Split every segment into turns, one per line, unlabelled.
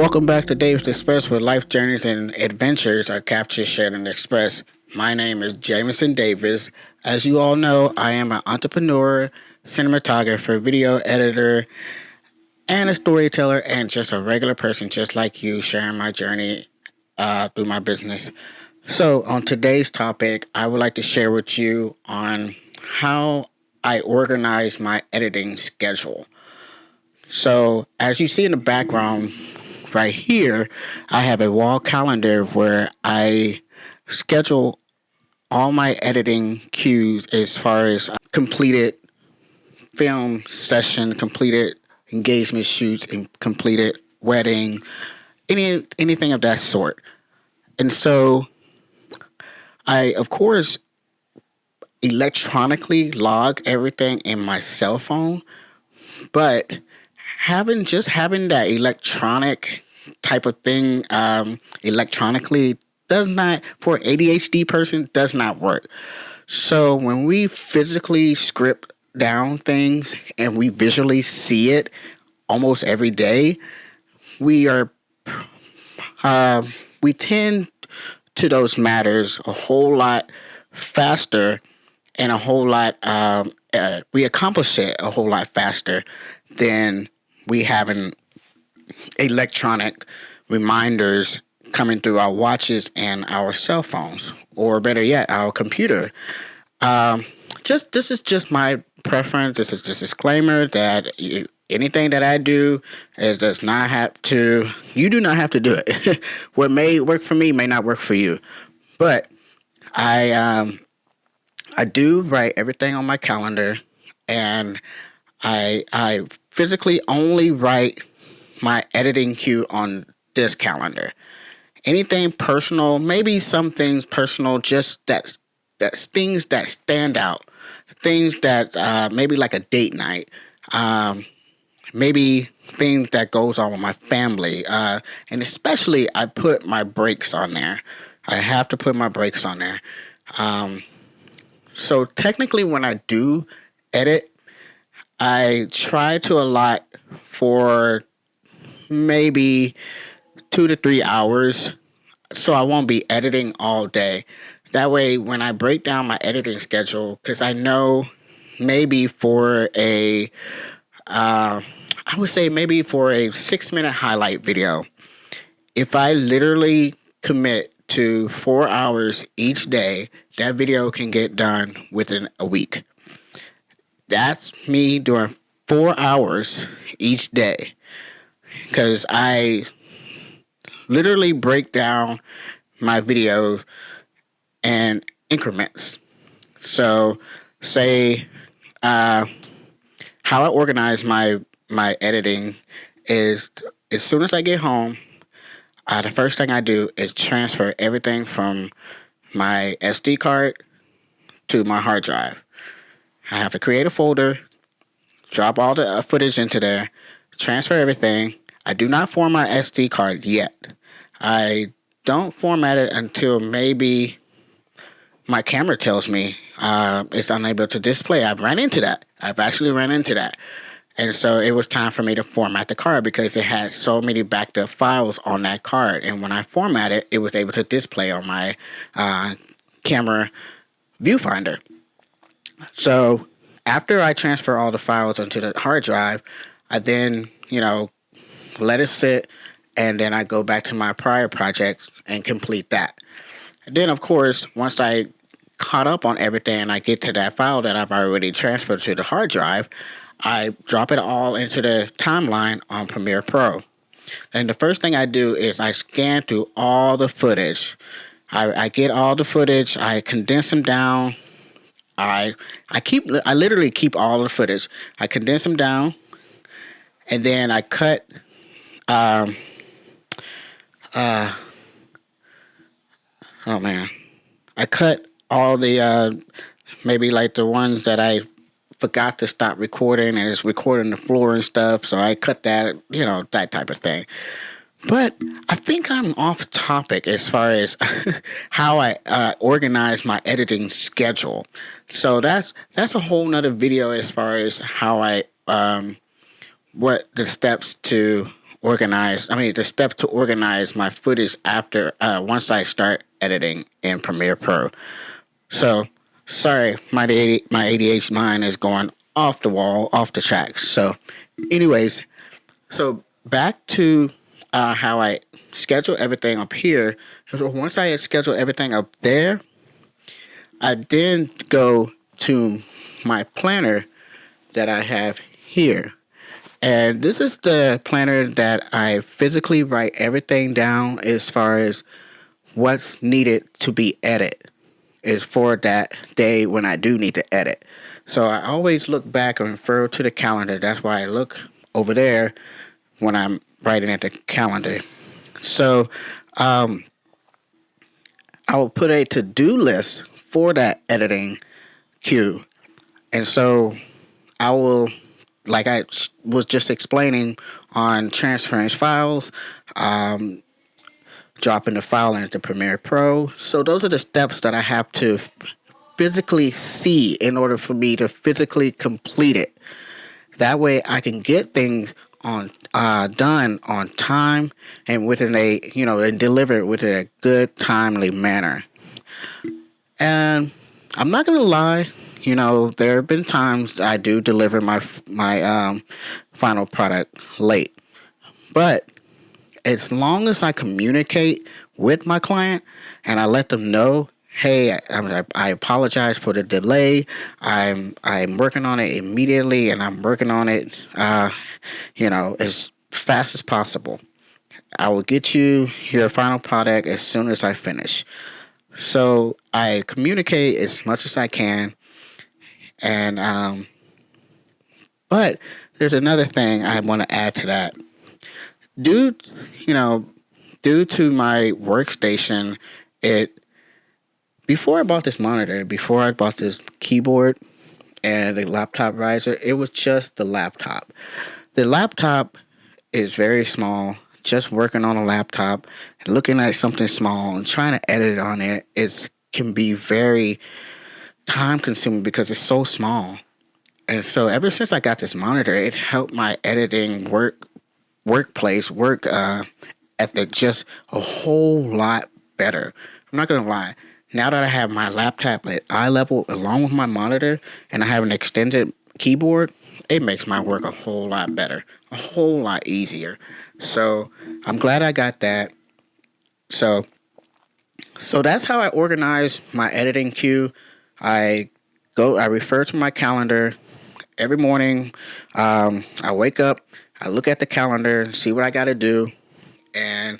Welcome back to Dave's Express, where life journeys and adventures are captured, shared, and expressed. My name is Jameson Davis. As you all know, I am an entrepreneur, cinematographer, video editor, and a storyteller, and just a regular person just like you, sharing my journey through my business. So, on today's topic, I would like to share with you on how I organize my editing schedule. So, as you see in the background right here, I have a wall calendar where I schedule all my editing cues as far as completed film session, completed engagement shoots, and completed wedding, anything of that sort. And so I, of course, electronically log everything in my cell phone, but having that electronic type of thing electronically does not, for an ADHD person, does not work. So when we physically script down things and we visually see it almost every day, we tend to those matters a whole lot faster, and a whole lot we accomplish it a whole lot faster than we having electronic reminders coming through our watches and our cell phones, or better yet, our computer. This is just my preference. This is just a disclaimer that anything that I do, it does not have to. You do not have to do it. What may work for me may not work for you, but I do write everything on my calendar, and I physically only write my editing cue on this calendar. Anything personal, maybe some things personal, just that's things that stand out, things that maybe like a date night, maybe things that goes on with my family, and especially I put my breaks on there. I have to put my breaks on there. So technically, when I do edit, I try to allot for maybe 2 to 3 hours, so I won't be editing all day. That way, when I break down my editing schedule, because I know maybe for I would say maybe for a 6-minute highlight video, if I literally commit to 4 hours each day, that video can get done within a week. That's me doing 4 hours each day, because I literally break down my videos in increments. So, say how I organize my editing is, as soon as I get home, the first thing I do is transfer everything from my SD card to my hard drive. I have to create a folder, drop all the footage into there, transfer everything. I do not format my SD card yet. I don't format it until maybe my camera tells me it's unable to display. I've actually ran into that. And so it was time for me to format the card, because it had so many backed up files on that card. And when I format it, it was able to display on my camera viewfinder. So after I transfer all the files onto the hard drive, I then, let it sit, and then I go back to my prior projects and complete that. And then, of course, once I caught up on everything and I get to that file that I've already transferred to the hard drive, I drop it all into the timeline on Premiere Pro. And the first thing I do is I scan through all the footage. I get all the footage, I condense them down. I literally keep all the footage. I condense them down, and then I cut I cut all the maybe like the ones that I forgot to stop recording and it's recording the floor and stuff, so I cut that, that type of thing. But I think I'm off topic as far as how I organize my editing schedule. So that's a whole nother video as far as how I what the steps to organize. I mean, the steps to organize my footage after once I start editing in Premiere Pro. So, sorry, my ADHD mind is going off the wall, off the tracks. So, anyways, so back to how I schedule everything up here. So once I had scheduled everything up there, I then go to my planner that I have here. And this is the planner that I physically write everything down as far as what's needed to be edited is for that day when I do need to edit. So I always look back and refer to the calendar. That's why I look over there when I'm writing at the calendar. So I will put a to-do list for that editing queue. And so I will, like I was just explaining on transferring files, dropping the file into Premiere Pro. So those are the steps that I have to physically see in order for me to physically complete it. That way I can get things on done on time and within a and deliver it within a good timely manner. And I'm not gonna lie, there have been times I do deliver my final product late, but as long as I communicate with my client and I let them know, hey, I apologize for the delay. I'm working on it immediately, and I'm working on it, as fast as possible. I will get you your final product as soon as I finish. So I communicate as much as I can, and but there's another thing I want to add to that. Due to my workstation, before I bought this monitor, before I bought this keyboard and the laptop riser, it was just the laptop. The laptop is very small. Just working on a laptop and looking at something small and trying to edit on it, can be very time consuming because it's so small. And so ever since I got this monitor, it helped my editing workplace ethic just a whole lot better. I'm not gonna lie. Now that I have my laptop at eye level along with my monitor and I have an extended keyboard, it makes my work a whole lot better, a whole lot easier. So I'm glad I got that. So that's how I organize my editing queue. I refer to my calendar every morning. I wake up, I look at the calendar, see what I got to do, and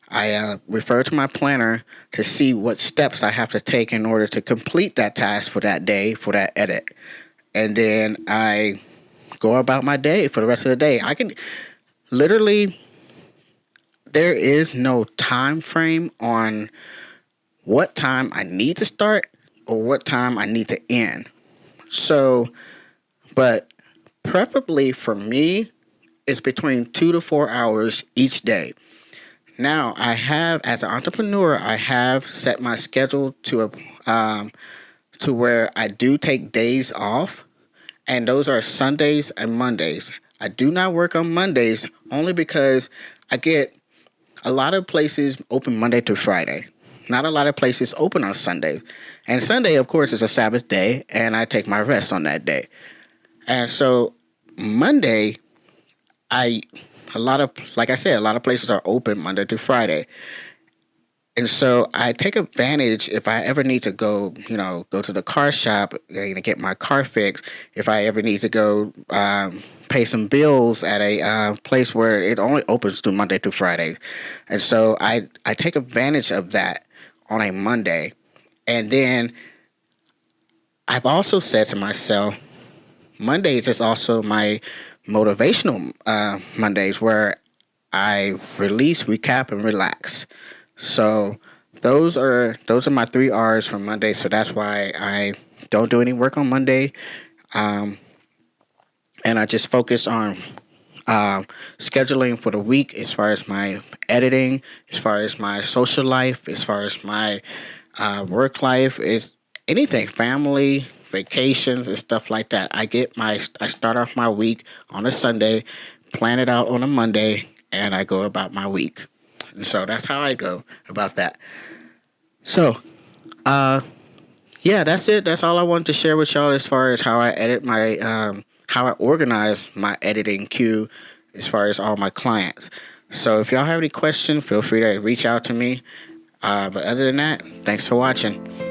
I refer to my planner to see what steps I have to take in order to complete that task for that day, for that edit. And then I go about my day for the rest of the day. I can literally, there is no time frame on what time I need to start or what time I need to end. So, but preferably for me, it's between 2 to 4 hours each day. Now, as an entrepreneur, I have set my schedule to where I do take days off, and those are Sundays and Mondays. I do not work on Mondays only because I get a lot of places open Monday to Friday. Not a lot of places open on Sunday. And Sunday, of course, is a Sabbath day, and I take my rest on that day. And so Monday, like I said, a lot of places are open Monday to Friday. And so I take advantage if I ever need to go to the car shop and get my car fixed. If I ever need to go pay some bills at a place where it only opens to Monday to Friday. And so I take advantage of that on a Monday. And then I've also said to myself, Mondays is also my motivational Mondays where I release, recap, and relax. So those are my 3 R's for Monday. So that's why I don't do any work on Monday. And I just focused on scheduling for the week as far as my editing, as far as my social life, as far as my work life, is anything, family, vacations, and stuff like that. I start off my week on a Sunday, plan it out on a Monday, and I go about my week. And so that's how I go about that. So, yeah, that's it. That's all I wanted to share with y'all as far as how I edit my, how I organize my editing queue as far as all my clients. So if y'all have any questions, feel free to reach out to me. But other than that, thanks for watching.